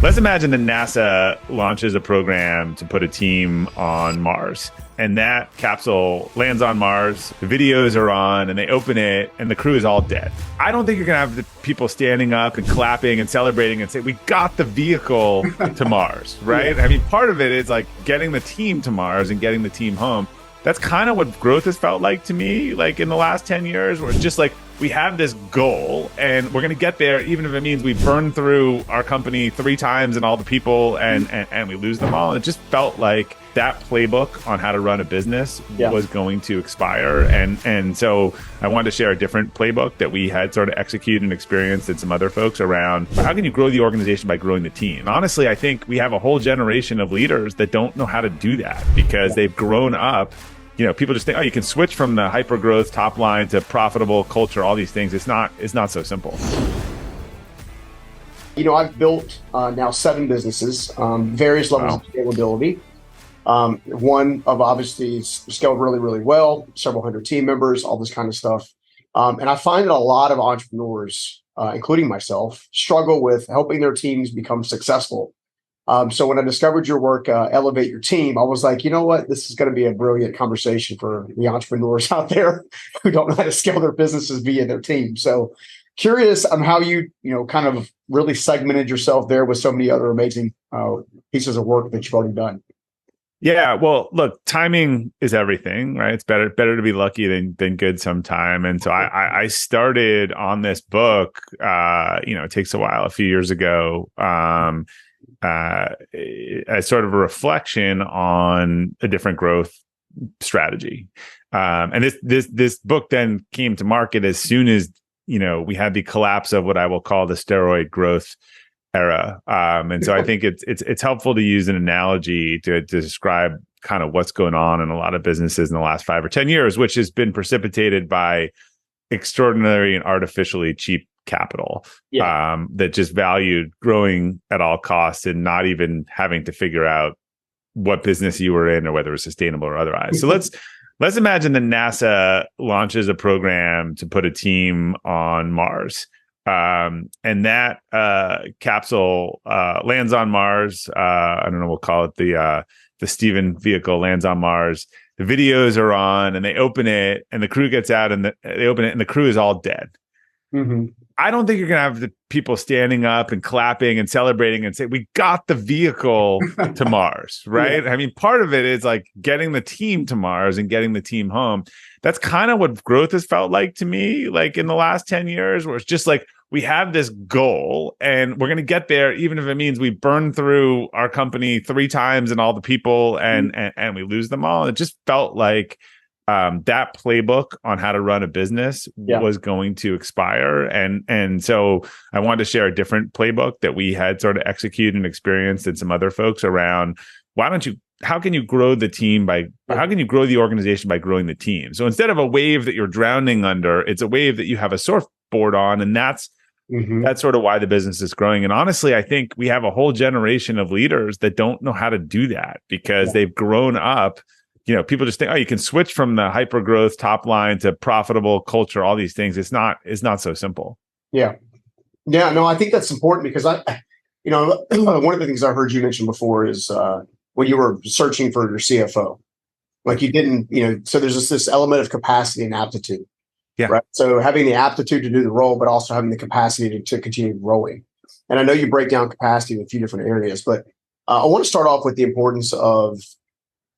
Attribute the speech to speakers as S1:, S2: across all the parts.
S1: Let's imagine that NASA launches a program to put a team on Mars, and that capsule lands on Mars. The videos are on, and they open it, and the crew is all dead. I don't think you're going to have the people standing up and clapping and celebrating and say, we got the vehicle to Mars, right? Yeah. I mean, part of it is like getting the team to Mars and getting the team home. That's kind of what growth has felt like to me, like in the last 10 years, where it's just like, we have this goal and we're going to get there, even if it means we burn through our company 3 times and all the people and we lose them all. And it just felt like that playbook on how to run a business was going to expire. And so I wanted to share a different playbook that we had sort of executed and experienced and some other folks around. How can you grow the organization by growing the team? Honestly, I think we have a whole generation of leaders that don't know how to do that because they've grown up. You know, people just think, oh, you can switch from the hyper growth top line to profitable culture, all these things. It's not so simple.
S2: You know, I've built now 7 businesses, various levels of scalability. One of obviously scaled really, really well, several hundred team members, all this kind of stuff. And I find that a lot of entrepreneurs, including myself, struggle with helping their teams become successful. So when I discovered your work, Elevate Your Team, I was like, you know what, this is going to be a brilliant conversation for the entrepreneurs out there who don't know how to scale their businesses via their team. So curious on how you kind of really segmented yourself there with so many other amazing pieces of work that you've already done.
S1: Yeah, well, look, timing is everything, right? It's better to be lucky than good sometime. And so I started on this book, it takes a while, a few years ago, as sort of a reflection on a different growth strategy. And this book then came to market as soon as, we had the collapse of what I will call the steroid growth era. And so I think it's helpful to use an analogy to describe kind of what's going on in a lot of businesses in the last 5 or 10 years, which has been precipitated by extraordinary and artificially cheap capital that just valued growing at all costs and not even having to figure out what business you were in or whether it was sustainable or otherwise. So let's imagine that NASA launches a program to put a team on Mars. And that capsule lands on Mars. I don't know, we'll call it the Steven vehicle lands on Mars. The videos are on and they open it and the crew gets out and they open it and the crew is all dead. Mm-hmm. I don't think you're going to have the people standing up and clapping and celebrating and say, we got the vehicle to Mars, right? Yeah. I mean, part of it is like getting the team to Mars and getting the team home. That's kind of what growth has felt like to me, like in the last 10 years, where it's just like, we have this goal and we're going to get there, even if it means we burn through our company 3 times and all the people and we lose them all. It just felt like that playbook on how to run a business was going to expire. And so I wanted to share a different playbook that we had sort of executed and experienced and some other folks around. How can you grow the team how can you grow the organization by growing the team? So instead of a wave that you're drowning under, it's a wave that you have a surfboard on. And that's sort of why the business is growing. And honestly, I think we have a whole generation of leaders that don't know how to do that because they've grown up. People just think, oh, you can switch from the hyper growth top line to profitable culture, all these things. It's not so simple.
S2: Yeah. No, I think that's important because one of the things I heard you mention before is when you were searching for your CFO, like you didn't, so there's this element of capacity and aptitude. Yeah. Right. So having the aptitude to do the role, but also having the capacity to continue growing. And I know you break down capacity in a few different areas, but I want to start off with the importance of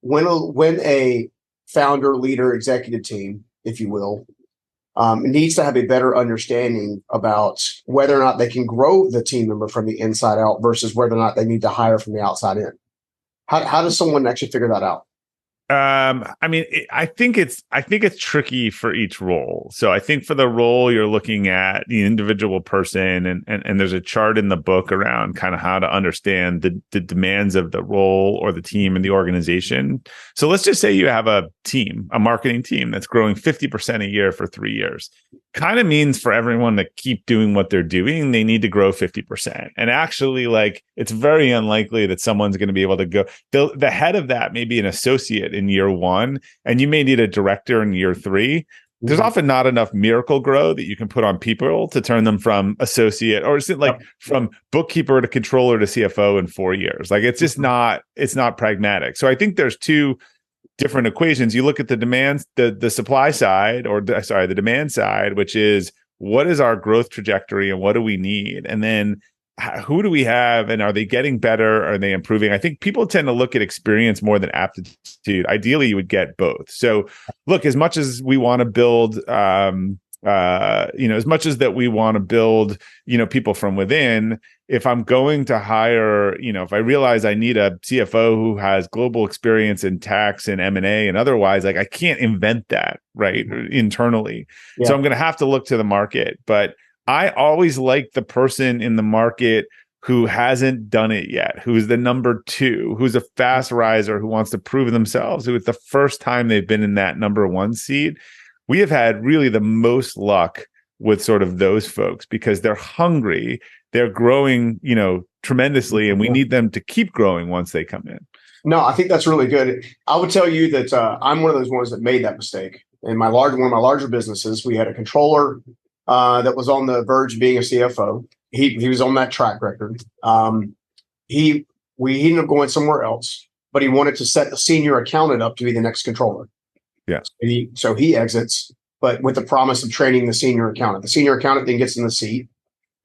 S2: when a founder, leader, executive team, if you will, needs to have a better understanding about whether or not they can grow the team member from the inside out versus whether or not they need to hire from the outside in. How does someone actually figure that out?
S1: I think it's tricky for each role. So I think for the role, you're looking at the individual person and there's a chart in the book around kind of how to understand the demands of the role or the team and the organization. So let's just say you have a marketing team that's growing 50% a year for 3 years. Kind of means for everyone to keep doing what they're doing, they need to grow 50%. And actually, like, it's very unlikely that someone's going to be able to go. The head of that may be an associate in year 1, and you may need a director in year 3. there's often not enough miracle grow that you can put on people to turn them from associate or is it like from bookkeeper to controller to CFO in 4 years. Like it's just not, it's not pragmatic. So I think there's two different equations. You look at the demand, the supply side, or the demand side, which is what is our growth trajectory and what do we need? And then who do we have and are they getting better? Are they improving? I think people tend to look at experience more than aptitude. Ideally, you would get both. So look, as much as we want to build, as much as that we want to build, people from within, if I'm going to hire, if I realize I need a CFO who has global experience in tax and M&A and otherwise, like I can't invent that, right, internally. Yeah. So I'm going to have to look to the market. But I always like the person in the market who hasn't done it yet, who's the number two, who's a fast riser, who wants to prove themselves, who it's the first time they've been in that number one seat. We have had really the most luck with sort of those folks because they're hungry, they're growing, tremendously, and we need them to keep growing once they come in.
S2: No, I think that's really good. I would tell you that I'm one of those ones that made that mistake. In one of my larger businesses, we had a controller that was on the verge of being a CFO. He was on that track record. He ended up going somewhere else, but he wanted to set the senior accountant up to be the next controller.
S1: Yeah.
S2: So he exits, but with the promise of training the senior accountant. The senior accountant then gets in the seat,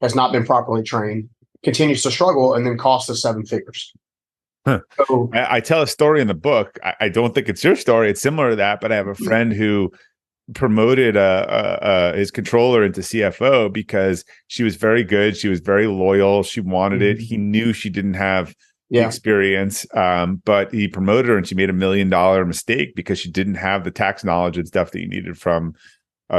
S2: has not been properly trained, continues to struggle, and then costs us 7 figures.
S1: Huh. So, I tell a story in the book. I don't think it's your story. It's similar to that, but I have a friend who promoted his controller into CFO because she was very good. She was very loyal. She wanted it. He knew she didn't have the experience, but he promoted her and she made $1 million mistake because she didn't have the tax knowledge and stuff that you needed from.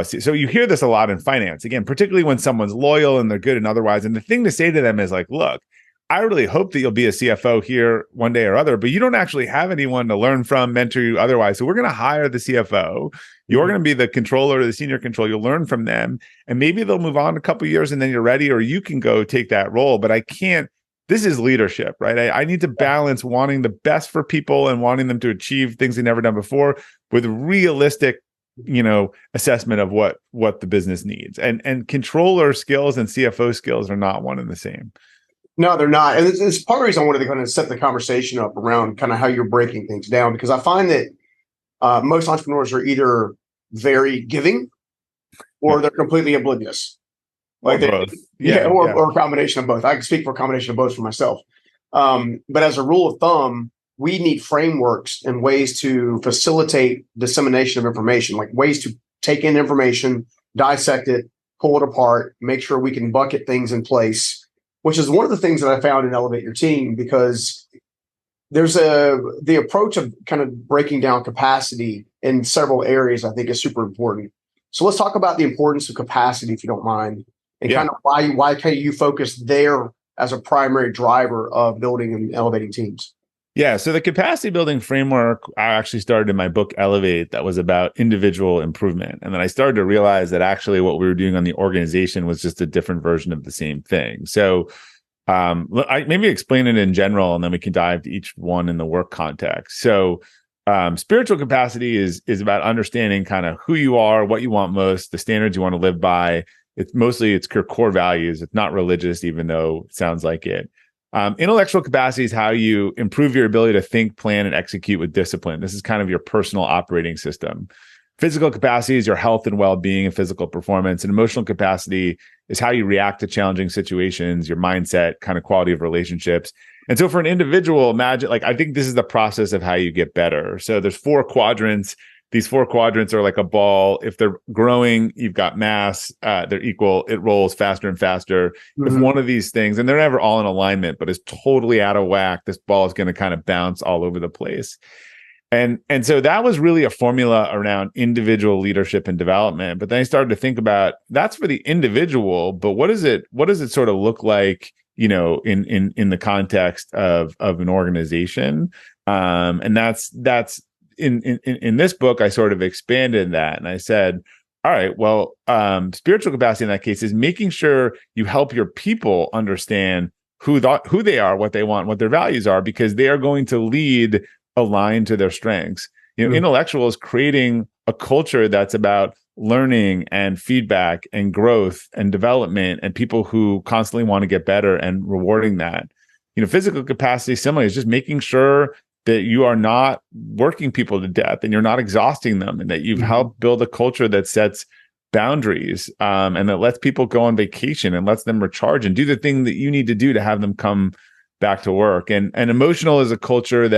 S1: So you hear this a lot in finance, again, particularly when someone's loyal and they're good and otherwise. And the thing to say to them is like, look, I really hope that you'll be a CFO here one day or other, but you don't actually have anyone to learn from, mentor you otherwise. So we're going to hire the CFO. You're going to be the controller, the senior controller. You'll learn from them. And maybe they'll move on a couple of years and then you're ready, or you can go take that role. But I can't, this is leadership, right? I need to balance wanting the best for people and wanting them to achieve things they've never done before with realistic, assessment of what the business needs. And controller skills and CFO skills are not one and the same.
S2: No, they're not. And it's part of the reason I wanted to kind of set the conversation up around kind of how you're breaking things down, because I find that most entrepreneurs are either very giving or they're completely oblivious. Like both. Or a combination of both. I can speak for a combination of both for myself. But as a rule of thumb, we need frameworks and ways to facilitate dissemination of information, like ways to take in information, dissect it, pull it apart, make sure we can bucket things in place, which is one of the things that I found in Elevate Your Team, because there's the approach of kind of breaking down capacity in several areas, I think is super important. So let's talk about the importance of capacity, if you don't mind, and kind of why can you focus there as a primary driver of building and elevating teams?
S1: Yeah. So the capacity building framework, I actually started in my book, Elevate, that was about individual improvement. And then I started to realize that actually what we were doing on the organization was just a different version of the same thing. So I maybe explain it in general, and then we can dive to each one in the work context. So spiritual capacity is about understanding kind of who you are, what you want most, the standards you want to live by. It's your core values. It's not religious, even though it sounds like it. Intellectual capacity is how you improve your ability to think, plan, and execute with discipline. This is kind of your personal operating system. Physical capacity is your health and well-being and physical performance. And emotional capacity is how you react to challenging situations, your mindset, kind of quality of relationships. And so for an individual, imagine, I think this is the process of how you get better. So there's 4 quadrants. These 4 quadrants are like a ball. If they're growing, you've got mass, they're equal, it rolls faster and faster. Mm-hmm. If one of these things, and they're never all in alignment, but is totally out of whack, this ball is going to kind of bounce all over the place. And so that was really a formula around individual leadership and development. But then I started to think about that's for the individual, but what does it sort of look like, in the context of an organization? And that's in this book, I sort of expanded that, and I said, all right, well, spiritual capacity in that case is making sure you help your people understand who they are, what they want, what their values are, because they are going to lead aligned to their strengths. Intellectual is creating a culture that's about learning and feedback and growth and development and people who constantly want to get better and rewarding that. Physical capacity similarly is just making sure that you are not working people to death and you're not exhausting them, and that you've helped build a culture that sets boundaries, and that lets people go on vacation and lets them recharge and do the thing that you need to do to have them come back to work. And emotional is a culture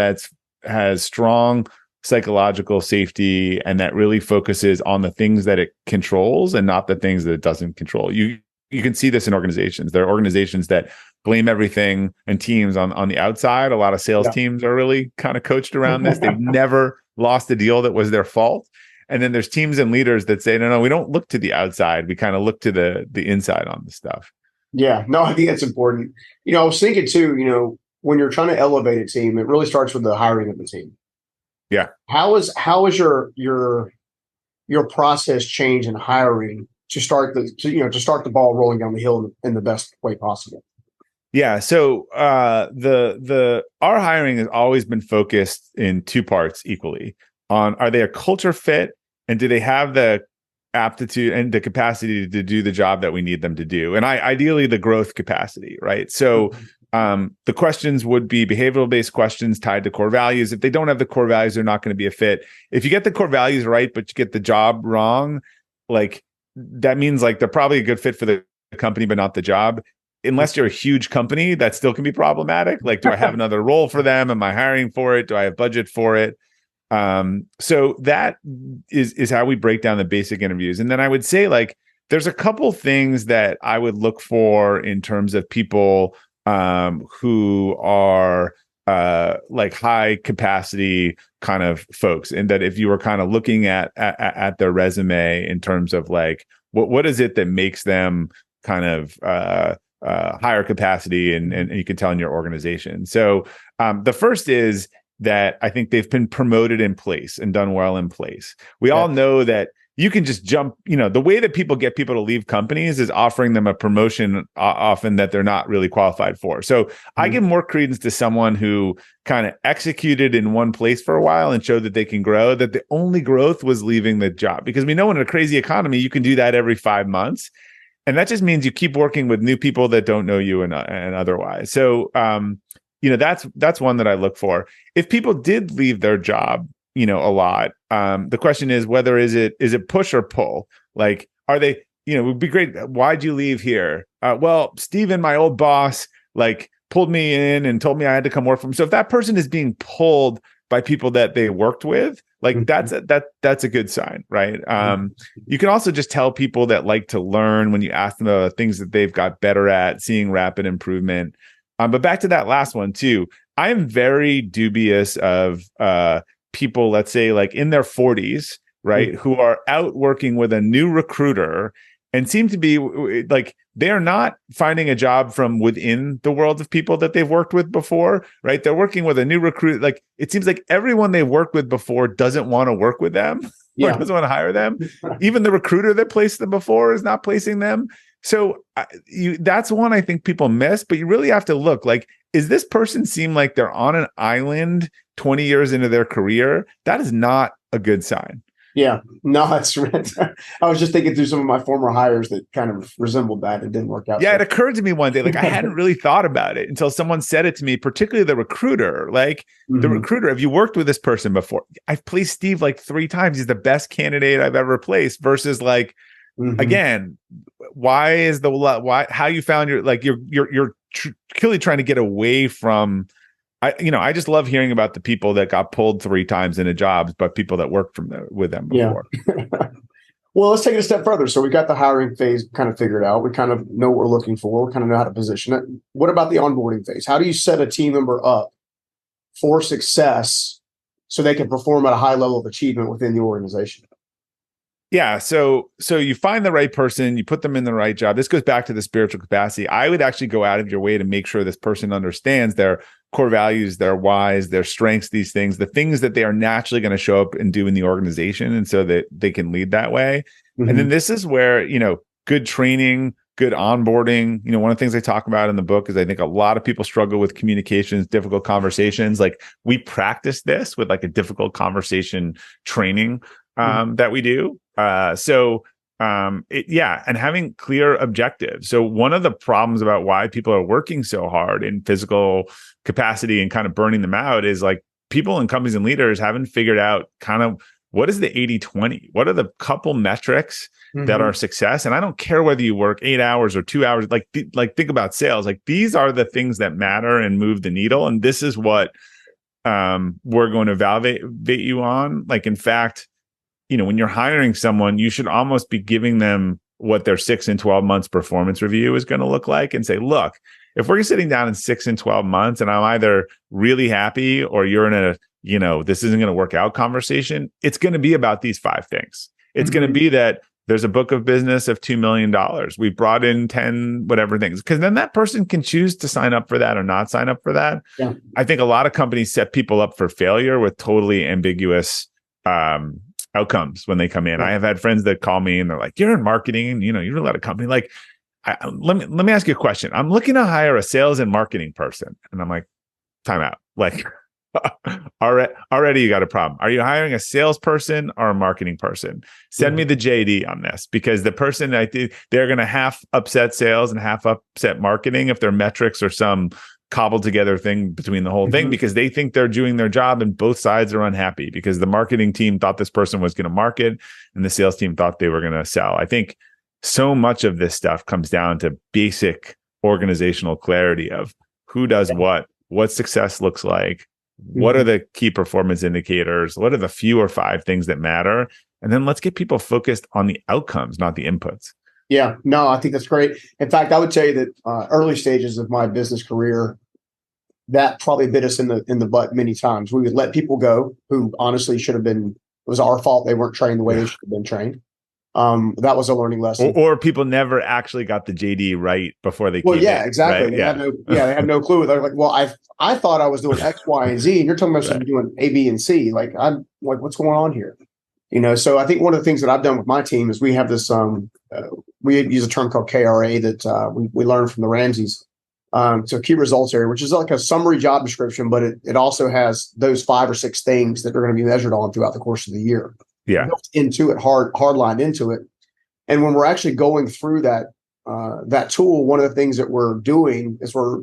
S1: has strong psychological safety, and that really focuses on the things that it controls and not the things that it doesn't control. You can see this in organizations. There are organizations that blame everything and teams on the outside. A lot of sales teams are really kind of coached around this. They've never lost a deal that was their fault. And then there's teams and leaders that say, no, we don't look to the outside. We kind of look to the inside on the stuff. Yeah,
S2: no, I think that's important. I was thinking too, when you're trying to elevate a team, it really starts with the hiring of the team.
S1: Yeah.
S2: How is your process change in hiring to start the ball rolling down the hill in the best way possible?
S1: Yeah. So our hiring has always been focused in two parts equally on, are they a culture fit, and do they have the aptitude and the capacity to do the job that we need them to do? And ideally the growth capacity, right? So the questions would be behavioral based questions tied to core values. If they don't have the core values, they're not going to be a fit. If you get the core values right, but you get the job wrong, like that means like they're probably a good fit for the company, but not the job. Unless you're a huge company, that still can be problematic. Like, do I have another role for them? Am I hiring for it? Do I have budget for it? So that is how we break down the basic interviews. And then I would say, like, there's a couple things that I would look for in terms of people who are like high capacity kind of folks. And that if you were kind of looking at their resume in terms of like, what is it that makes them kind of higher capacity, and you can tell in your organization. So the first is that I think they've been promoted in place and done well in place. We all know that you can just jump, the way that people get people to leave companies is offering them a promotion often that they're not really qualified for. So I give more credence to someone who kind of executed in one place for a while and showed that they can grow, that the only growth was leaving the job. Because we know in a crazy economy, you can do that every 5 months. And that just means you keep working with new people that don't know you and otherwise. So, that's one that I look for. If people did leave their job, a lot, the question is whether is it push or pull? Like, are they, it would be great. Why'd you leave here? Well, Steven, my old boss, like pulled me in and told me I had to come work for him. So if that person is being pulled by people that they worked with, like that's a good sign, right? You can also just tell people that like to learn when you ask them about things that they've got better at, seeing rapid improvement. But back to that last one too, I am very dubious of people, let's say like in their 40s, right, who are out working with a new recruiter and seem to be like, they're not finding a job from within the world of people that they've worked with before, right? They're working with a new recruit. Like, it seems like everyone they've worked with before doesn't want to work with them or doesn't want to hire them. Even the recruiter that placed them before is not placing them. So that's one I think people miss, but you really have to look like, is this person seem like they're on an island 20 years into their career? That is not a good sign.
S2: Yeah, no, that's right. I was just thinking through some of my former hires that kind of resembled that. It didn't work out.
S1: Yeah, it occurred to me one day, like I hadn't really thought about it until someone said it to me, particularly the recruiter. Like the recruiter, have you worked with this person before? I've placed Steve like 3 times. He's the best candidate I've ever placed versus like, again, how you found you're clearly trying to get away from, I just love hearing about the people that got pulled 3 times into jobs, but people that worked with them before.
S2: Yeah. Well, let's take it a step further. So we got the hiring phase kind of figured out. We kind of know what we're looking for. We kind of know how to position it. What about the onboarding phase? How do you set a team member up for success so they can perform at a high level of achievement within the organization?
S1: Yeah. So you find the right person, you put them in the right job. This goes back to the spiritual capacity. I would actually go out of your way to make sure this person understands their core values, their whys, their strengths, these things, the things that they are naturally going to show up and do in the organization. And so that they can lead that way. And then this is where, good training, good onboarding. One of the things I talk about in the book is I think a lot of people struggle with communications, difficult conversations. Like we practice this with like a difficult conversation training. that we do. And having clear objectives. So one of the problems about why people are working so hard in physical capacity and kind of burning them out is like people and companies and leaders haven't figured out kind of what is the 80-20? What are the couple metrics that are success? And I don't care whether you work 8 hours or 2 hours, like think about sales. Like these are the things that matter and move the needle. And this is what we're going to evaluate you on. Like, in fact, when you're hiring someone, you should almost be giving them what their 6 and 12 months performance review is going to look like and say, look, if we're sitting down in 6 and 12 months and I'm either really happy or you're in a, this isn't going to work out conversation, it's going to be about these 5 things. It's going to be that there's a book of business of $2 million. We brought in 10 whatever things, because then that person can choose to sign up for that or not sign up for that. Yeah. I think a lot of companies set people up for failure with totally ambiguous outcomes when they come in. I have had friends that call me and they're like, you're in marketing and you're at a company. Like, let me ask you a question. I'm looking to hire a sales and marketing person. And I'm like, time out. Like, already you got a problem. Are you hiring a salesperson or a marketing person? Send me the JD on this, because the person they're going to half upset sales and half upset marketing if their metrics are some cobbled together thing between the whole thing, because they think they're doing their job and both sides are unhappy because the marketing team thought this person was going to market and the sales team thought they were going to sell. I think so much of this stuff comes down to basic organizational clarity of who does what success looks like, what are the key performance indicators, what are the few or 5 things that matter, and then let's get people focused on the outcomes, not the inputs.
S2: Yeah, no, I think that's great. In fact, I would tell you that early stages of my business career, that probably bit us in the butt many times. We would let people go who honestly should have been, it was our fault they weren't trained the way they should have been trained. That was a learning lesson.
S1: Or people never actually got the JD right before they came in.
S2: Exactly.
S1: Right?
S2: They had no clue. They're like, well, I thought I was doing X, Y, and Z, and you're talking about doing A, B, and C. Like, I'm like, what's going on here? So I think one of the things that I've done with my team is we have this, we use a term called KRA that we learned from the Ramseys. So key results area, which is like a summary job description, but it also has those 5 or 6 things that they're going to be measured on throughout the course of the year.
S1: Yeah.
S2: Built into it, hard lined into it. And when we're actually going through that tool, one of the things that we're doing is we're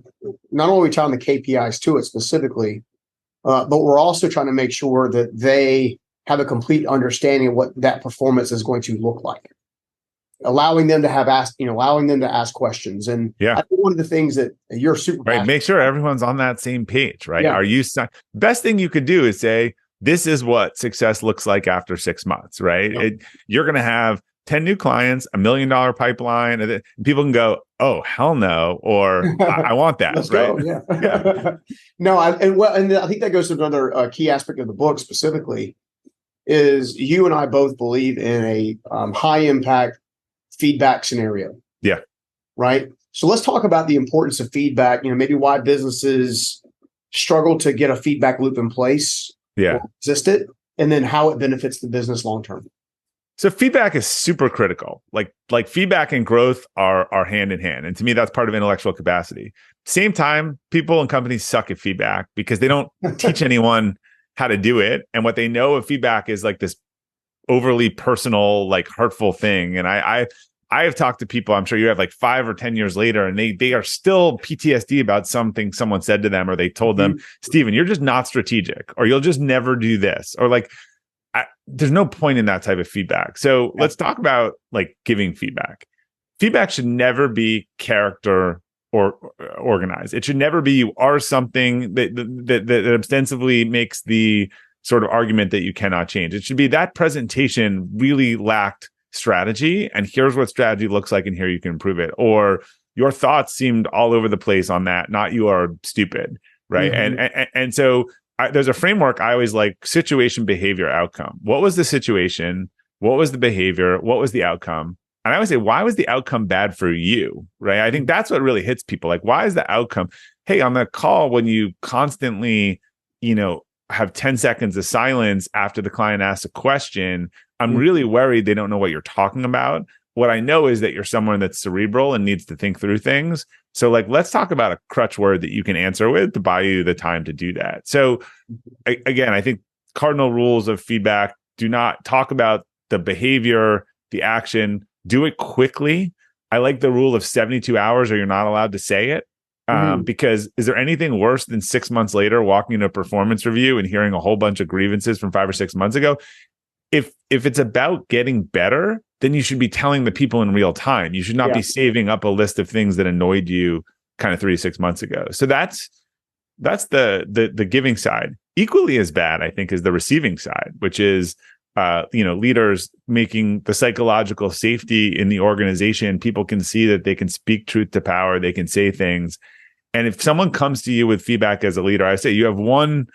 S2: not only tying the KPIs to it specifically, but we're also trying to make sure that they have a complete understanding of what that performance is going to look like. Allowing them to ask questions. And I think one of the things that you're super
S1: right. Make sure everyone's on that same page, right? Yeah. Best thing you could do is say, this is what success looks like after 6 months, right? Yeah. You're going to have 10 new clients, $1 million pipeline, and people can go, oh, hell no, or I want that,
S2: Let's
S1: right?
S2: Go, yeah. No, and I think that goes to another key aspect of the book specifically, is you and I both believe in a high impact feedback scenario.
S1: Yeah.
S2: Right. So let's talk about the importance of feedback, maybe why businesses struggle to get a feedback loop in place.
S1: Yeah.
S2: Exist it, and then how it benefits the business long term.
S1: So feedback is super critical. Like feedback and growth are hand in hand. And to me, that's part of intellectual capacity. Same time, people and companies suck at feedback because they don't teach anyone how to do it. And what they know of feedback is like this overly personal, like hurtful thing. And I have talked to people, I'm sure you have, like 5 or 10 years later, and they are still PTSD about something someone said to them, or they told them, Steven, you're just not strategic, or you'll just never do this, or like, there's no point in that type of feedback. So let's talk about like giving feedback. Feedback should never be character or organized. It should never be you are something that ostensibly makes the sort of argument that you cannot change. It should be that presentation really lacked strategy, and here's what strategy looks like, and here you can improve it. Or your thoughts seemed all over the place on that, not you are stupid, right? And so there's a framework I always like: situation, behavior, outcome. What was the situation? What was the behavior? What was the outcome? And I always say, why was the outcome bad for you, right? I think that's what really hits people. Like, why is the outcome? Hey, on the call, when you constantly, have 10 seconds of silence after the client asks a question, I'm really worried they don't know what you're talking about. What I know is that you're someone that's cerebral and needs to think through things. So like, let's talk about a crutch word that you can answer with to buy you the time to do that. So again, I think cardinal rules of feedback: Do not talk about the behavior, the action. Do it quickly. I like the rule of 72 hours or you're not allowed to say it. Because is there anything worse than 6 months later walking into a performance review and hearing a whole bunch of grievances from 5 or 6 months ago? If it's about getting better, then you should be telling the people in real time. You should not be saving up a list of things that annoyed you kind of 3 to 6 months ago. So that's the giving side. Equally as bad, I think, is the receiving side, which is leaders making the psychological safety in the organization. People can see that they can speak truth to power. They can say things. And if someone comes to you with feedback as a leader, I say you have one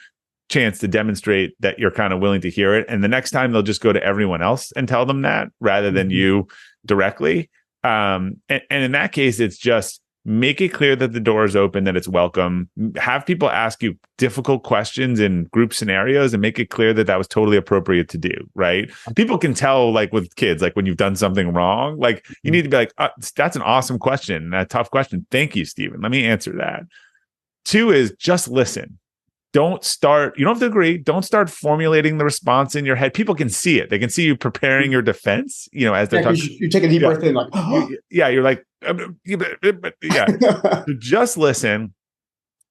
S1: chance to demonstrate that you're kind of willing to hear it. And the next time they'll just go to everyone else and tell them that rather than you directly. And in that case, it's just make it clear that the door is open, that it's welcome. Have people ask you difficult questions in group scenarios and make it clear that that was totally appropriate to do, right? People can tell, like with kids, like when you've done something wrong, like you need to be like, that's an awesome question, a tough question. Thank you, Stephen. Let me answer that. 2 is just listen. You don't have to agree. Don't start formulating the response in your head. People can see it. They can see you preparing your defense, as they're talking.
S2: You take a deep breath in, like,
S1: you're like, So just listen.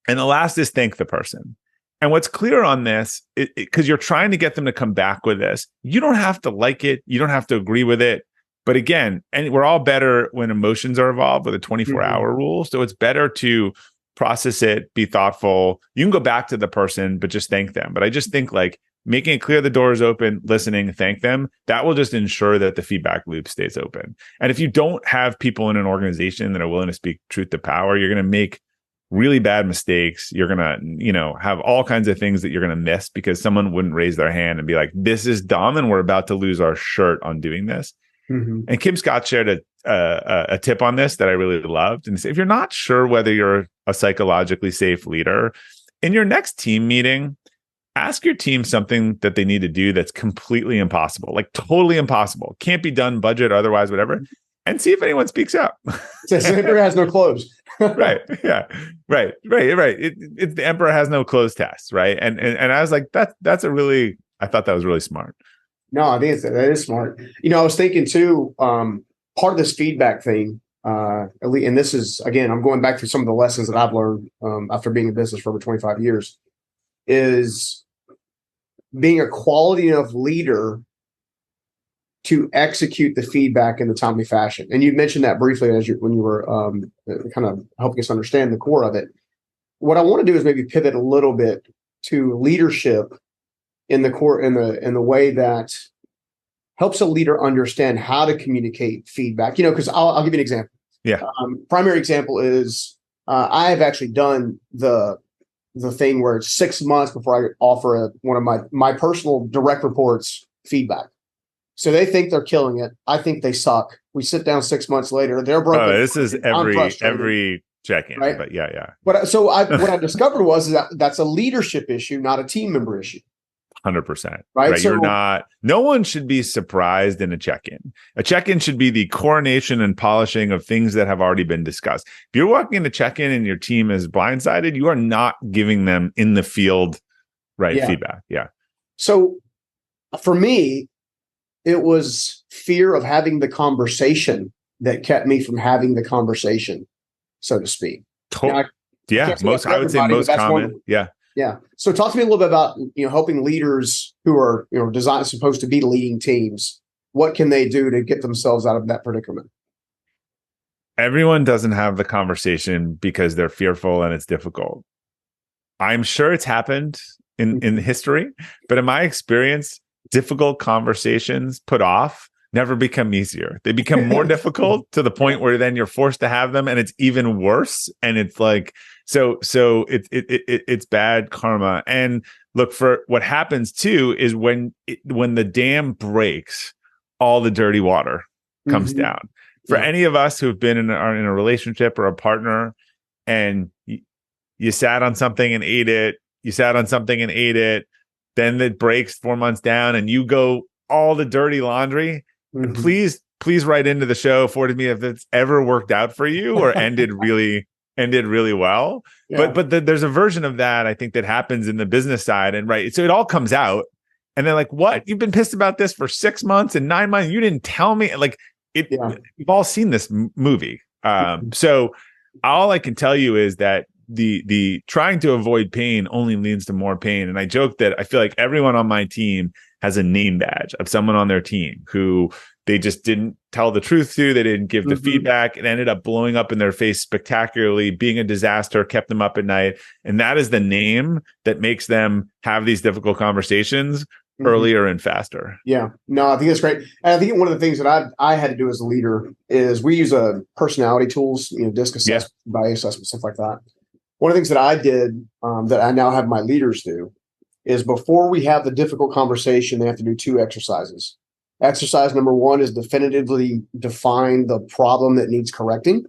S1: And the last is thank the person. And what's clear on this, because you're trying to get them to come back with this, you don't have to like it. You don't have to agree with it. But again, and we're all better when emotions are involved with a 24-hour rule. So it's better to process it, be thoughtful. You can go back to the person, but just thank them. But I just think like making it clear the door is open, listening, thank them, that will just ensure that the feedback loop stays open. And if you don't have people in an organization that are willing to speak truth to power, you're going to make really bad mistakes. You're going to, have all kinds of things that you're going to miss because someone wouldn't raise their hand and be like, this is dumb and we're about to lose our shirt on doing this. And Kim Scott shared a tip on this that I really loved. And if you're not sure whether you're a psychologically safe leader, in your next team meeting, ask your team something that they need to do that's completely impossible, like totally impossible, can't be done, budget, otherwise, whatever, and see if anyone speaks up.
S2: The emperor has no clothes.
S1: Right. Yeah. Right. It's the emperor has no clothes test. Right. And I was like, I thought that was really smart.
S2: No, I think that is smart. I was thinking too, part of this feedback thing, and this is, again, I'm going back to some of the lessons that I've learned after being in business for over 25 years, is being a quality enough leader to execute the feedback in a timely fashion. And you mentioned that briefly when you were kind of helping us understand the core of it. What I want to do is maybe pivot a little bit to leadership in the core, in the way that helps a leader understand how to communicate feedback. Because I'll give you an example.
S1: Yeah.
S2: Primary example is I have actually done the thing where it's 6 months before I offer one of my personal direct reports feedback. So they think they're killing it. I think they suck. We sit down 6 months later. They're broken.
S1: Oh, this is every check-in.
S2: Right?
S1: But yeah.
S2: What I discovered was that that's a leadership issue, not a team member issue.
S1: 100%.
S2: Right. So,
S1: no one should be surprised in a check-in. A check-in should be the coronation and polishing of things that have already been discussed. If you're walking into check-in and your team is blindsided, you are not giving them in the field, feedback. Yeah.
S2: So for me, it was fear of having the conversation that kept me from having the conversation, so to speak.
S1: I would say most common.
S2: Yeah. So talk to me a little bit about, helping leaders who are, supposed to be leading teams. What can they do to get themselves out of that predicament?
S1: Everyone doesn't have the conversation because they're fearful and it's difficult. I'm sure it's happened in history, but in my experience, difficult conversations put off never become easier. They become more difficult to the point where then you're forced to have them and it's even worse. And it's like, so it's bad karma. And look, for what happens too is when the dam breaks, all the dirty water comes down. For any of us who have been in a relationship or a partner and you sat on something and ate it, then it breaks 4 months down and you go all the dirty laundry. Please write into the show, forward me if it's ever worked out for you or ended really well. Yeah. But there's a version of that I think that happens in the business side, and so it all comes out, And they're like, what? You've been pissed about this for 6 months and 9 months. You didn't tell me. Like we've all seen this movie. So all I can tell you is that the trying to avoid pain only leads to more pain. And I joke that I feel like everyone on my team has a name badge of someone on their team who they just didn't tell the truth to. They didn't give the feedback. It ended up blowing up in their face spectacularly, being a disaster, kept them up at night. And that is the name that makes them have these difficult conversations earlier and faster.
S2: Yeah, no, I think that's great. And I think one of the things that I had to do as a leader is we use personality tools, DISC assessment, value assessment, stuff like that. One of the things that I did that I now have my leaders do is before we have the difficult conversation, they have to do 2 exercises. Exercise number 1 is definitively define the problem that needs correcting,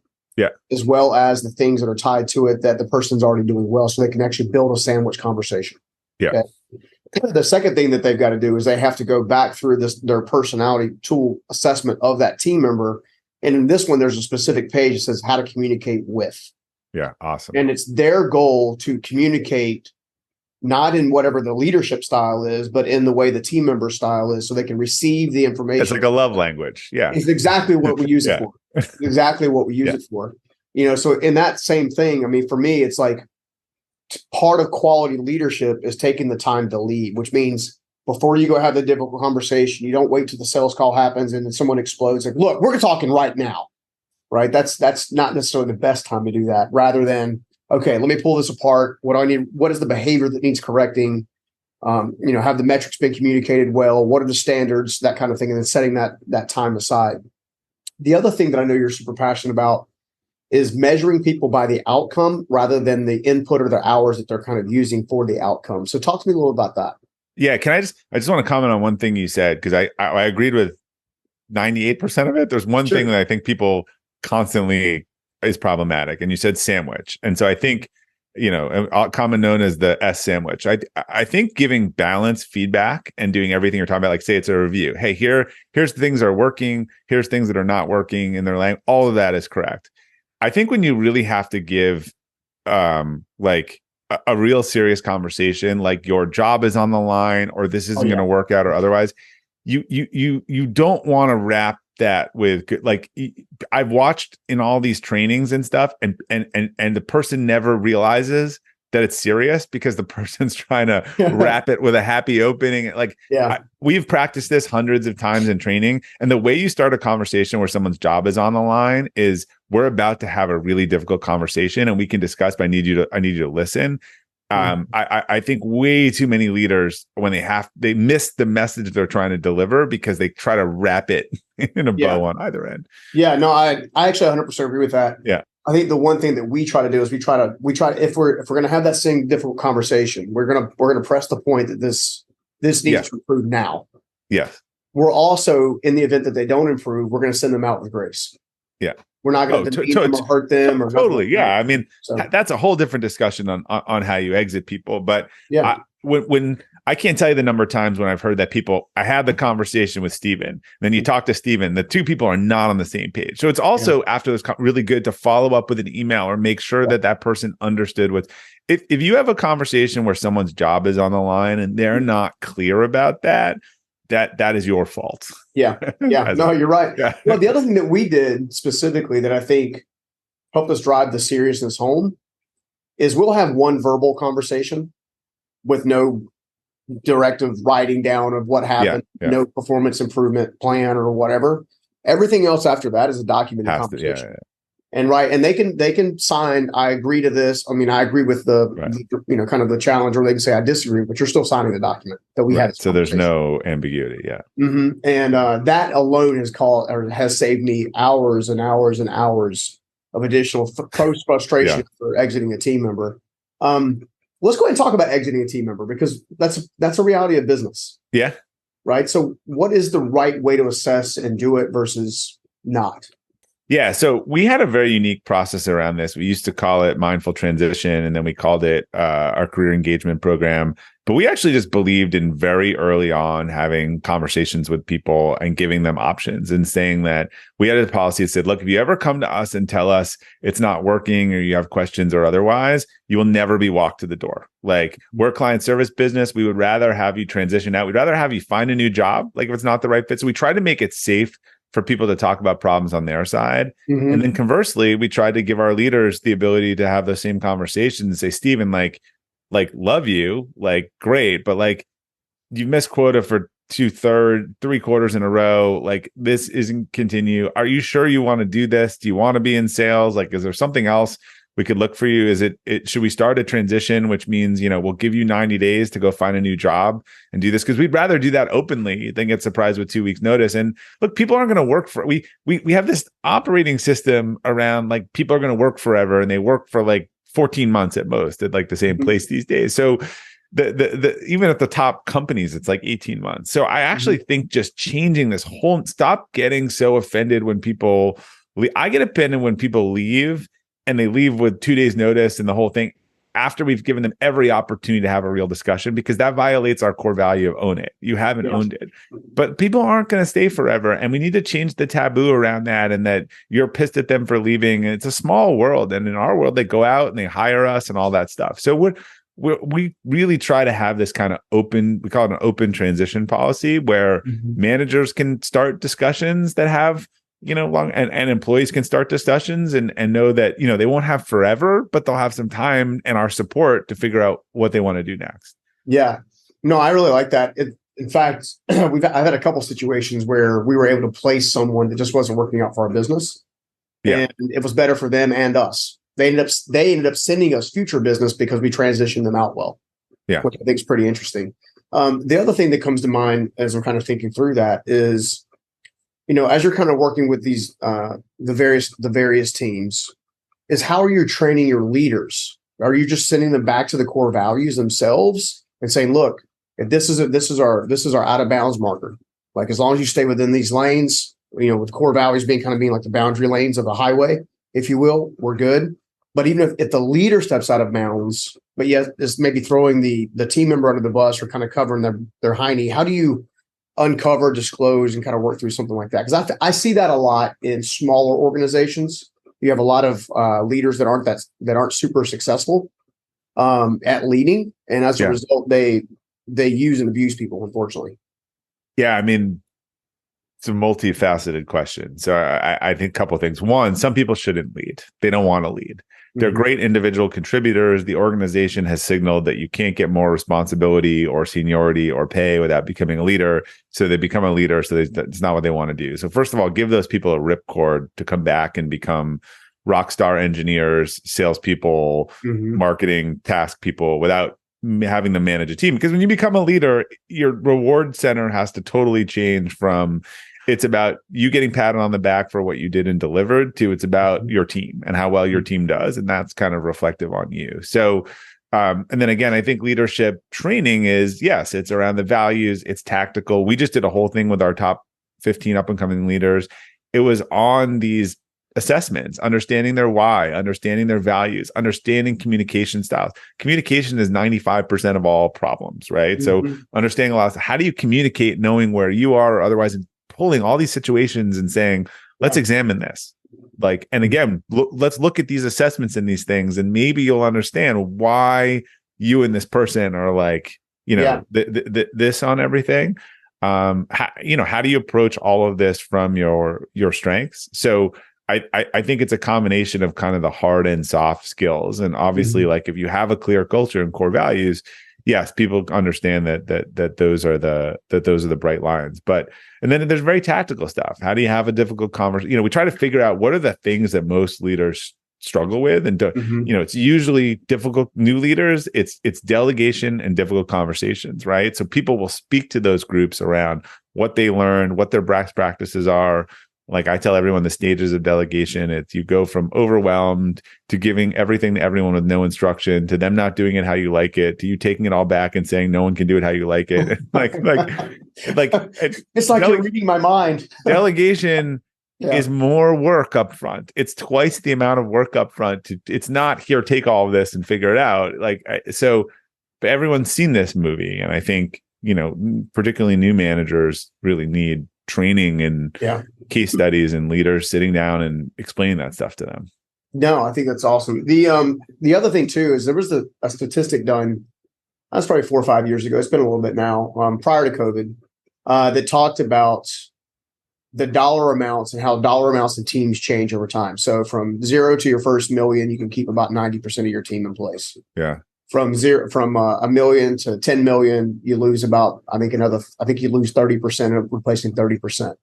S2: as well as the things that are tied to it that the person's already doing well, so they can actually build a sandwich conversation. Okay? The second thing that they've got to do is they have to go back through their personality tool assessment of that team member. And in this one, there's a specific page that says how to communicate with.
S1: Yeah, awesome.
S2: And it's their goal to communicate not in whatever the leadership style is, but in the way the team member style is, so they can receive the information.
S1: It's like a love language. Yeah.
S2: It's exactly what we use it for. Exactly what we use it for. So in that same thing, I mean, for me, it's like part of quality leadership is taking the time to lead, which means before you go have the difficult conversation, you don't wait till the sales call happens and then someone explodes. Like, look, we're talking right now, right? That's not necessarily the best time to do that. Rather than, okay, let me pull this apart. What do I need? What is the behavior that needs correcting? Have the metrics been communicated well? What are the standards? That kind of thing. And then setting that time aside. The other thing that I know you're super passionate about is measuring people by the outcome rather than the input or the hours that they're kind of using for the outcome. So talk to me a little about that.
S1: Yeah. I just want to comment on one thing you said, because I agreed with 98% of it. There's one thing that I think people constantly is problematic. And you said sandwich. And so I think, common known as the S sandwich. I think giving balanced feedback and doing everything you're talking about, like say it's a review. Hey, here's the things that are working. Here's things that are not working in their language. All of that is correct. I think when you really have to give like a real serious conversation, like your job is on the line or this isn't going to work out or otherwise, you don't want to wrap that with like I've watched in all these trainings and stuff and the person never realizes that it's serious because the person's trying to wrap it with a happy opening. Like we've practiced this hundreds of times in training. And the way you start a conversation where someone's job is on the line is we're about to have a really difficult conversation and we can discuss, but I need you to listen. I think way too many leaders, when they miss the message they're trying to deliver because they try to wrap it in a bow on either end. Yeah, no, I actually 100% agree with that. Yeah. I think the one thing that we try to do is we try to if we're going to have that same difficult conversation, we're going to press the point that this needs to improve now. Yes. We're also, in the event that they don't improve, we're going to send them out with grace. Yeah. We're not going to demean them or hurt them. Or totally. Yeah. I mean, that's a whole different discussion on how you exit people. But when I can't tell you the number of times when I've heard that I had the conversation with Steven, then you talk to Steven, the two people are not on the same page. So it's also after this really good to follow up with an email or make sure that person understood if you have a conversation where someone's job is on the line and they're not clear about that is your fault. Yeah. Yeah. No, you're right. Yeah. Well, the other thing that we did specifically that I think helped us drive the seriousness home is we'll have one verbal conversation with no directive writing down of what happened, no performance improvement plan or whatever. Everything else after that is a documented conversation. And they can sign, I agree to this. I mean, I agree with the kind of the challenge, or they can say I disagree, but you're still signing the document that we had. So there's no ambiguity. Yeah. Mm-hmm. And that alone has saved me hours and hours and hours of additional post frustration for exiting a team member. Let's go ahead and talk about exiting a team member, because that's a reality of business. Yeah. Right. So what is the right way to assess and do it versus not? Yeah. So we had a very unique process around this. We used to call it mindful transition, and then we called it our career engagement program. But we actually just believed in very early on having conversations with people and giving them options and saying that we had a policy that said, look, if you ever come to us and tell us it's not working or you have questions or otherwise, you will never be walked to the door. Like, we're a client service business. We would rather have you transition out. We'd rather have you find a new job, like if it's not the right fit. So we try to make it safe for people to talk about problems on their side.
S2: Mm-hmm.
S1: And then conversely, we tried to give our leaders the ability to have those same conversations and say, Steven, like love you, like great, but like you missed quota for 3/4 in a row. Like, this isn't continue. Are you sure you want to do this? Do you want to be in sales? Like, is there something else we could look for you? Is it should we start a transition, which means, we'll give you 90 days to go find a new job and do this? Because we'd rather do that openly than get surprised with 2 weeks notice. And look, people aren't going to work for, we have this operating system around, like, people are going to work forever, and they work for like 14 months at most at like the same place these days. So the even at the top companies, it's like 18 months. So I actually think just changing this whole, stop getting so offended when people I get offended when people leave and they leave with 2 days notice and the whole thing, after we've given them every opportunity to have a real discussion, because that violates our core value of own it. You haven't owned it. But people aren't going to stay forever. And we need to change the taboo around that, and that you're pissed at them for leaving. And it's a small world. And in our world, they go out and they hire us and all that stuff. So we really try to have this kind of open, we call it an open transition policy, where managers can start discussions that have, long, and employees can start discussions and know that, they won't have forever, but they'll have some time and our support to figure out what they want to do next.
S2: Yeah, no, I really like that. In fact, I've had a couple situations where we were able to place someone that just wasn't working out for our business.
S1: Yeah.
S2: And it was better for them and us. They ended up sending us future business because we transitioned them out well.
S1: Yeah.
S2: Which I think is pretty interesting. The other thing that comes to mind as we're kind of thinking through that is, as you're kind of working with these the various teams, is how are you training your leaders? Are you just sending them back to the core values themselves and saying, look, if this is our out of bounds marker. Like, as long as you stay within these lanes, with core values being like the boundary lanes of the highway, if you will, we're good. But even if the leader steps out of bounds, but yet is maybe throwing the team member under the bus or kind of covering their hiney, how do you uncover, disclose, and kind of work through something like that? Because I see that a lot in smaller organizations. You have a lot of leaders that aren't super successful at leading, and as a result, they use and abuse people, unfortunately.
S1: Yeah, I mean, it's a multifaceted question. So I think a couple of things. One, some people shouldn't lead. They don't want to lead. They're great individual contributors. The organization has signaled that you can't get more responsibility or seniority or pay without becoming a leader. So they become a leader. So that's not what they want to do. So first of all, give those people a ripcord to come back and become rock star engineers, salespeople, marketing task people, without having them manage a team. Because when you become a leader, your reward center has to totally change from it's about you getting patted on the back for what you did and delivered to it's about your team and how well your team does. And that's kind of reflective on you. So, and then again, I think leadership training is, yes, it's around the values. It's tactical. We just did a whole thing with our top 15 up and coming leaders. It was on these assessments, understanding their why, understanding their values, understanding communication styles. Communication is 95% of all problems, right? So understanding a lot of how do you communicate, knowing where you are, or otherwise pulling all these situations and saying, let's examine this. Like, and again, let's look at these assessments and these things, and maybe you'll understand why you and this person are like, this on everything. How do you approach all of this from your strengths? So I think it's a combination of kind of the hard and soft skills. And obviously, like, if you have a clear culture and core values, yes, people understand that those are the bright lines. And then there's very tactical stuff. How do you have a difficult conversation? We try to figure out what are the things that most leaders struggle with, and it's usually difficult new leaders. It's delegation and difficult conversations, right? So people will speak to those groups around what they learned, what their best practices are. Like, I tell everyone the stages of delegation, it's you go from overwhelmed to giving everything to everyone with no instruction, to them not doing it how you like it, to you taking it all back and saying no one can do it how you like it.
S2: It's like you're reading my mind.
S1: Delegation is more work up front. It's twice the amount of work up front. It's not here, take all of this and figure it out. So but everyone's seen this movie. And I think, particularly new managers really need training and case studies and leaders sitting down and explaining that stuff to them.
S2: No, I think that's awesome. The other thing too is there was a statistic done, that's probably 4 or 5 years ago. It's been a little bit now, prior to COVID, that talked about the dollar amounts and how dollar amounts and teams change over time. So from 0 to your first million, you can keep about 90% of your team in place.
S1: Yeah.
S2: From $1 million to 10 million, you lose about, I think you lose 30% of replacing 30%.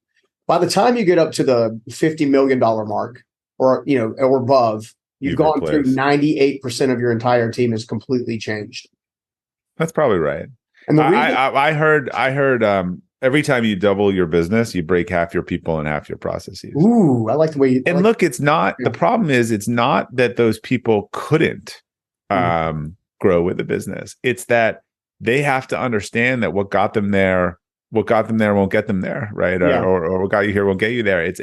S2: By the time you get up to the $50 million mark or above, you've gone through 98% of your entire team has completely changed.
S1: That's probably right.
S2: And
S1: I heard every time you double your business, you break half your people and half your processes.
S2: Ooh, I like the way you.
S1: And look, it's not the problem is it's not that those people couldn't grow with the business. It's that they have to understand that what got them there won't get them there, right? Or what got you here won't get you there.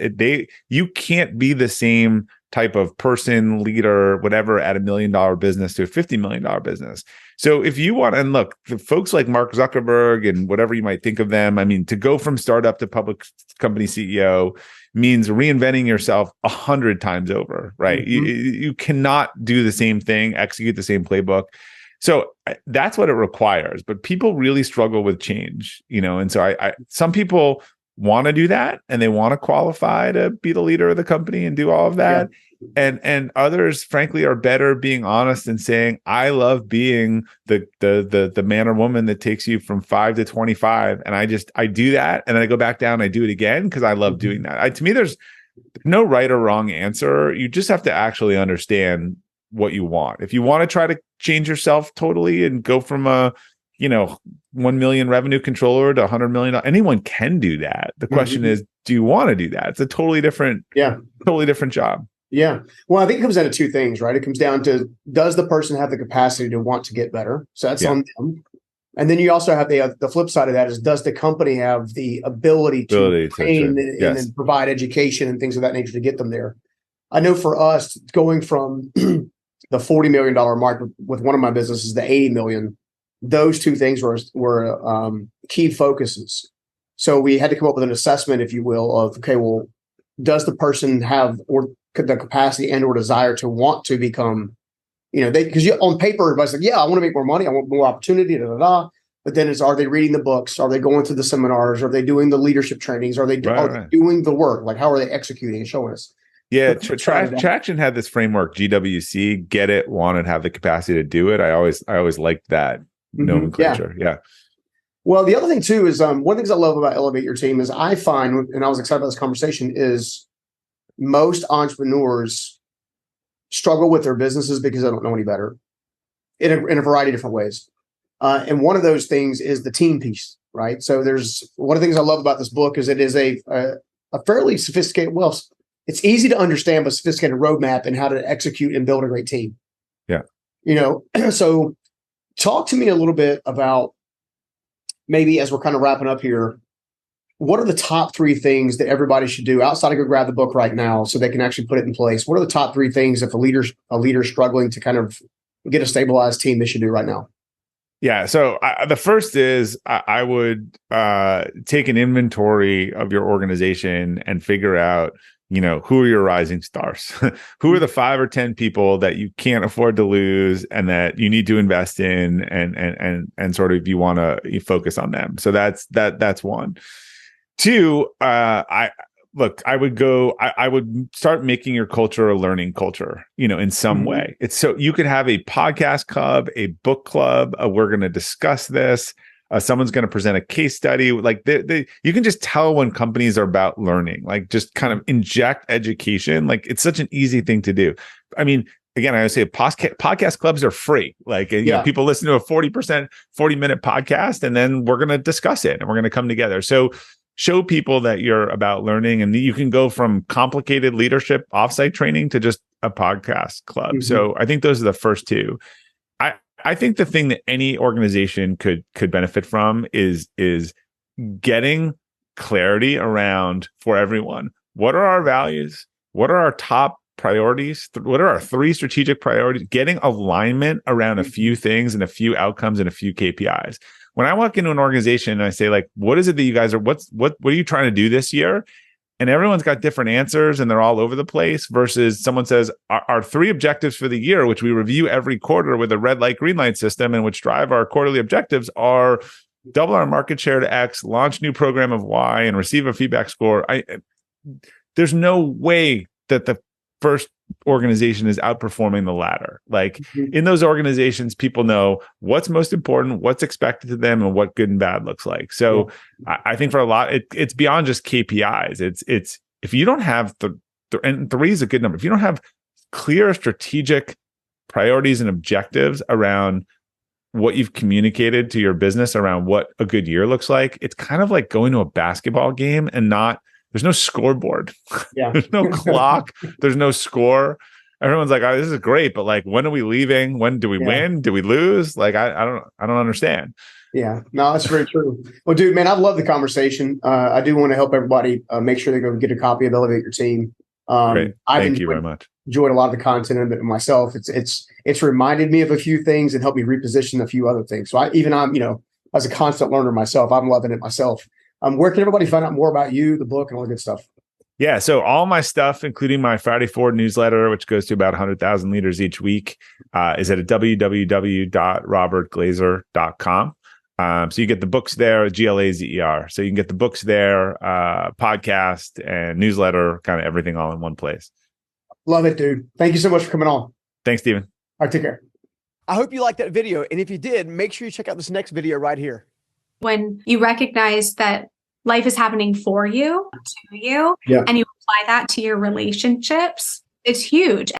S1: You can't be the same type of person, leader, whatever, at $1 million business to a $50 million business. So if you want, and look, the folks like Mark Zuckerberg and whatever you might think of them, I mean, to go from startup to public company CEO means reinventing yourself 100 times over, right? Mm-hmm. You cannot do the same thing, execute the same playbook. So that's what it requires. But people really struggle with change, and so some people want to do that and they want to qualify to be the leader of the company and do all of that. Yeah. And others, frankly, are better being honest and saying, I love being the man or woman that takes you from 5 to 25. And I do that. And then I go back down and I do it again because I love doing that. To me, there's no right or wrong answer. You just have to actually understand what you want. If you want to try to change yourself totally and go from a 1 million revenue controller to $100 million, anyone can do that. The question is, do you want to do that? It's a totally different job.
S2: Yeah. Well, I think it comes down to two things, right? It comes down to, does the person have the capacity to want to get better? So that's on them. And then you also have the flip side of that is, does the company have the ability to train and provide education and things of that nature to get them there? I know for us, going from the $40 million mark with one of my businesses, the 80 million, those two things were key focuses. So we had to come up with an assessment, if you will, of, okay, well, does the person have the capacity and or desire to want to become, because on paper, everybody's like, yeah, I want to make more money. I want more opportunity, But then are they reading the books? Are they going to the seminars? Are they doing the leadership trainings? Are they doing the work? Like, how are they executing and showing us?
S1: Yeah, Traction had this framework, GWC, get it, want it, have the capacity to do it. I always liked that nomenclature. Yeah.
S2: Well, the other thing too is one of the things I love about Elevate Your Team is I find, and I was excited about this conversation, is most entrepreneurs struggle with their businesses because they don't know any better in a variety of different ways. And one of those things is the team piece, right? So there's one of the things I love about this book is it is a fairly sophisticated, it's easy to understand, but sophisticated roadmap and how to execute and build a great team.
S1: Yeah.
S2: So talk to me a little bit about, maybe as we're kind of wrapping up here, what are the top 3 things that everybody should do outside of go grab the book right now so they can actually put it in place? What are the top 3 things if a leader's struggling to kind of get a stabilized team they should do right now?
S1: Yeah. So the first is I would take an inventory of your organization and figure out, who are your rising stars? Who are the 5 or 10 people that you can't afford to lose and that you need to invest in and sort of you want to focus on them. So that's one. 2, I would start making your culture a learning culture, in some way. It's so you could have a podcast club, a book club. We're going to discuss this. Someone's going to present a case study. Like you can just tell when companies are about learning, like just kind of inject education. Like it's such an easy thing to do. I mean, again, I would say podcast clubs are free. Like, people listen to a 40-minute podcast and then we're going to discuss it and we're going to come together. So show people that you're about learning, and you can go from complicated leadership offsite training to just a podcast club. So I think those are the first 2. I think the thing that any organization could benefit from is getting clarity around, for everyone, what are our values? What are our top priorities? What are our 3 strategic priorities? Getting alignment around a few things and a few outcomes and a few KPIs. When I walk into an organization and I say, like, what is it that you guys are, what are you trying to do this year? And everyone's got different answers and they're all over the place, versus someone says our 3 objectives for the year, which we review every quarter with a red light, green light system, and which drive our quarterly objectives, are double our market share to X, launch new program of Y, and receive a feedback score. There's no way that the first organization is outperforming the latter. Like, in those organizations, people know what's most important, what's expected to them, and what good and bad looks like. So I think for a lot, it's beyond just KPIs. It's if you don't have and 3 is a good number. If you don't have clear strategic priorities and objectives around what you've communicated to your business around what a good year looks like, it's kind of like going to a basketball game and there's no scoreboard.
S2: Yeah.
S1: There's no clock. There's no score. Everyone's like, oh, this is great, but like, when are we leaving? When do we win? Do we lose? Like, I don't understand.
S2: Yeah, no, that's very true. Well, dude, man, I love the conversation. I do want to help everybody make sure they go get a copy of Elevate Your Team.
S1: Great. Thank you very much.
S2: Enjoyed a lot of the content of it myself. It's reminded me of a few things and helped me reposition a few other things. So I'm, as a constant learner myself, I'm loving it myself. Where can everybody find out more about you, the book, and all the good stuff?
S1: Yeah. So all my stuff, including my Friday Forward newsletter, which goes to about 100,000 leaders each week, is at www.robertglazer.com. So you get the books there, Glazer. So you can get the books there, podcast and newsletter, kind of everything all in one place.
S2: Love it, dude. Thank you so much for coming on.
S1: Thanks, Stephen.
S2: All right, take care.
S3: I hope you liked that video. And if you did, make sure you check out this next video right here.
S4: When you recognize that life is happening for you, to you, and you apply that to your relationships, it's huge.